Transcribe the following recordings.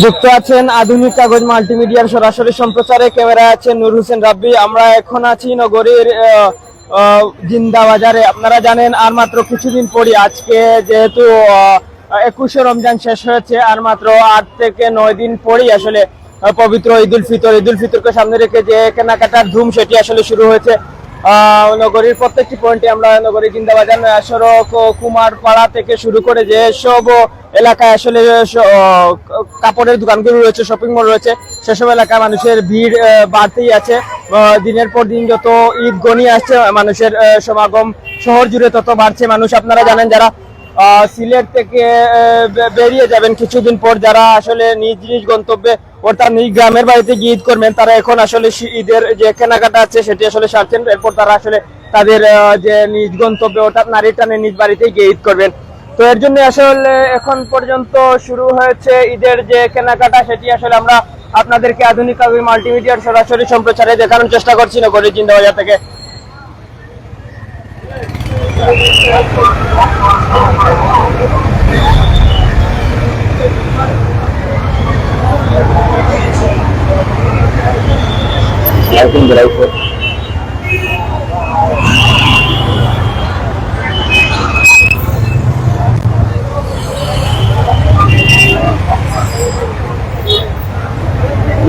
যুক্ত আছেন আধুনিক কাগজ মাল্টিমিডিয়ার সরাসরি সম্প্রচারে, ক্যামেরায় আছেন নূর হোসেন রাব্বি। আমরা এখন আছি নগরীর জিন্দা বাজারে। আপনারা জানেন আর মাত্র কিছুদিন পরই, আজকে যেহেতু 21শে রমজান শেষ হয়েছে, আর মাত্র 8 থেকে 9 দিন পরই আসলে পবিত্র ঈদুল ফিতরকে সামনে রেখে যে কেনাকাটার ধুম সেটি আসলে শুরু হয়েছে। নগরীর প্রত্যেকটি পয়েন্টে আমরা নগরীর জিন্দাবাজার সড়ক, কুমারপাড়া থেকে শুরু করে যে সব এলাকায় আসলে কাপড়ের দোকানগুলো রয়েছে, শপিং মল রয়েছে, সেসব এলাকায় মানুষের ভিড় বাড়তেই আছে। দিনের পর দিন যত ঈদ গনিয়ে আসছে, মানুষের সমাগম শহর জুড়ে তত বাড়ছে মানুষ। আপনারা জানেন যারা সিলেট থেকে বেরিয়ে যাবেন কিছুদিন পর, যারা আসলে নিজ নিজ গন্তব্যে অর্থাৎ নিজ গ্রামের বাড়িতে গিয়ে ঈদ করবেন, তারা এখন আসলে ঈদের যে কেনাকাটা আছে সেটি আসলে সারছেন। এরপর তারা আসলে তাদের যে নিজ গন্তব্যে অর্থাৎ নারীর টানে নিজ বাড়িতে গিয়ে ঈদ করবেন। তো এর জন্য আসলে এখন পর্যন্ত শুরু হয়েছে ঈদের যে কেনাকাটা, সেটি আসলে আমরা আপনাদেরকে আধুনিক কাগজ মাল্টিমিডিয়ার সরাসরি সম্প্রচারে দেখানোর চেষ্টা করছি নগরীর জিন্দাবাজার থেকে।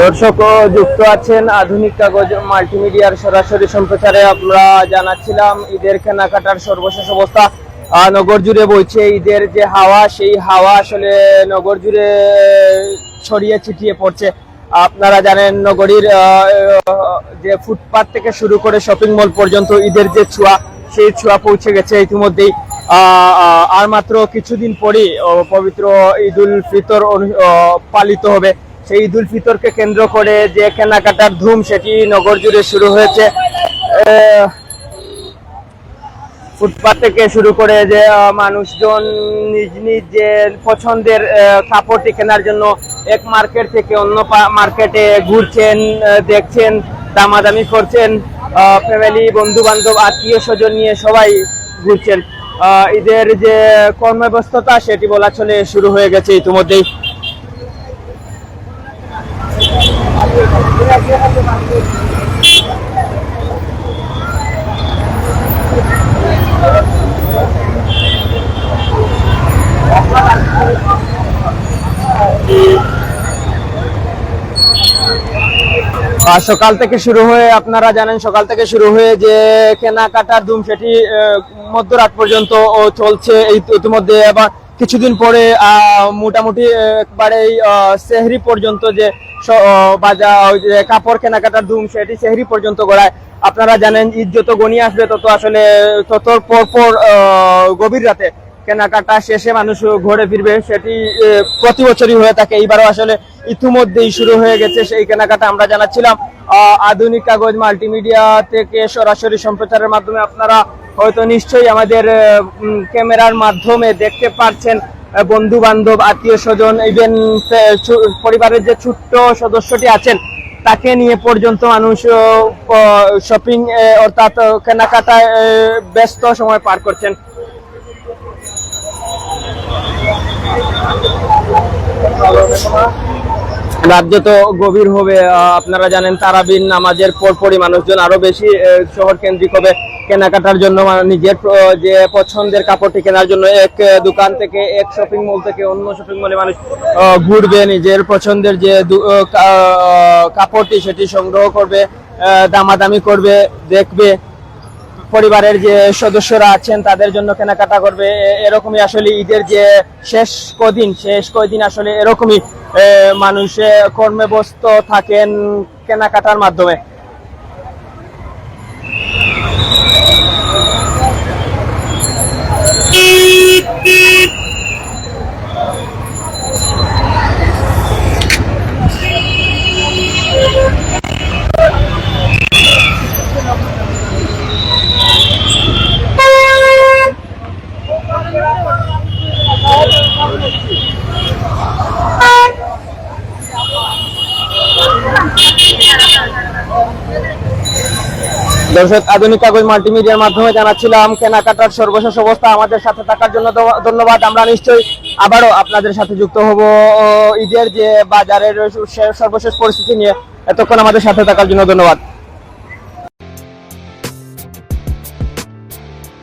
দর্শক যুক্ত আছেন আধুনিক কাগজ মাল্টিমিডিয়ার সরাসরি সম্প্রচারে। আমরা জানাচ্ছিলাম ঈদের কেনাকাটার সর্বশেষ অবস্থা। নগর জুড়ে বইছে ঈদের যে হাওয়া, সেই হাওয়া আসলে নগর জুড়ে ছড়িয়ে ছিটিয়ে পড়ছে। আপনারা জানেন নগরীর যে ফুটপাত থেকে শুরু করে শপিং মল পর্যন্ত ঈদের যে ছোঁয়া, সেই ছোঁয়া পৌঁছে গেছে ইতিমধ্যেই। আর মাত্র কিছুদিন পরই পবিত্র ঈদুল ফিতর পালিত হবে। সেই ঈদুল ফিতরকে কেন্দ্র করে যে কেনাকাটার ধুম সেটি নগর জুড়ে শুরু হয়েছে। ফুটপাত থেকে শুরু করে যে মানুষজন নিজ নিজ যে পছন্দের কাপড়টি কেনার জন্য এক মার্কেট থেকে অন্য মার্কেটে ঘুরছেন, দেখছেন, দামাদামি করছেন। ফ্যামিলি, বন্ধু বান্ধব, আত্মীয় স্বজন নিয়ে সবাই ঘুরছেন। ঈদের যে কর্মব্যস্ততা সেটি বলা চলে শুরু হয়ে গেছে ইতিমধ্যেই। সকাল থেকে শুরু হয়ে, আপনারা জানেন সকাল থেকে শুরু হয়ে যে কেনাকাটার ধুম সেটি মধ্যরাত পর্যন্ত চলছে ইতিমধ্যে। আবার কিছুদিন পরে মোটামুটি একবারেই সেহরি পর্যন্ত যে কাপড় কেনাকাটার ধুম সেটি সেহরি পর্যন্ত গড়ায়। আপনারা জানেন ঈদ যত গনিয়ে আসবে তত আসলে তত পর গভীর রাতে কেনাকাটা শেষে মানুষ ঘরে ফিরবে, সেটি প্রতি বছরই হয়ে থাকে। এইবারও আসলে ইতিমধ্যেই শুরু হয়ে গেছে সেই কেনাকাটা। আমরা জানাচ্ছিলাম আধুনিক কাগজ মাল্টিমিডিয়া থেকে সরাসরি সম্প্রচারের মাধ্যমে আপনারা হয়তো নিশ্চয়ই আমাদের ক্যামেরার মাধ্যমে দেখতে পাচ্ছেন বন্ধু বান্ধব, আত্মীয় স্বজন, ইভেন পরিবারের যে ছোট্ট সদস্যটি আছেন তাকে নিয়ে পর্যন্ত মানুষ শপিং অর্থাৎ কেনাকাটায় ব্যস্ত সময় পার করছেন। রাত যত গভীর হবে, আপনারা জানেন তারাবির নামাজের পরপরই মানুষজন আরো বেশি শহর কেন্দ্রিক হবে কেনাকাটার জন্য। নিজের যে পছন্দের কাপড়টি কেনার জন্য এক দোকান থেকে, এক শপিং মল থেকে অন্য শপিং মলে মানুষ ঘুরবে, নিজের পছন্দের যে কাপড়টি সেটি সংগ্রহ করবে, দামাদামি করবে, দেখবে। পরিবারের যে সদস্যরা আছেন তাদের জন্য কেনাকাটা করবে। এরকমই আসলে ঈদের যে শেষ কয়দিন আসলে এরকমই মানুষে কর্মে ব্যস্ত থাকেন কেনাকাটার মাধ্যমে। দর্শক, আধুনিক কাগজ মাল্টিমিডিয়ার মাধ্যমে জানাচ্ছিলাম কেনাকাটার সর্বশেষ অবস্থা। আমাদের সাথে থাকার জন্য ধন্যবাদ। আমরা নিশ্চয়ই আবারও আপনাদের সাথে যুক্ত হব ঈদের যে বাজারের সর্বশেষ পরিস্থিতি নিয়ে। এতক্ষণ আমাদের সাথে থাকার জন্য ধন্যবাদ।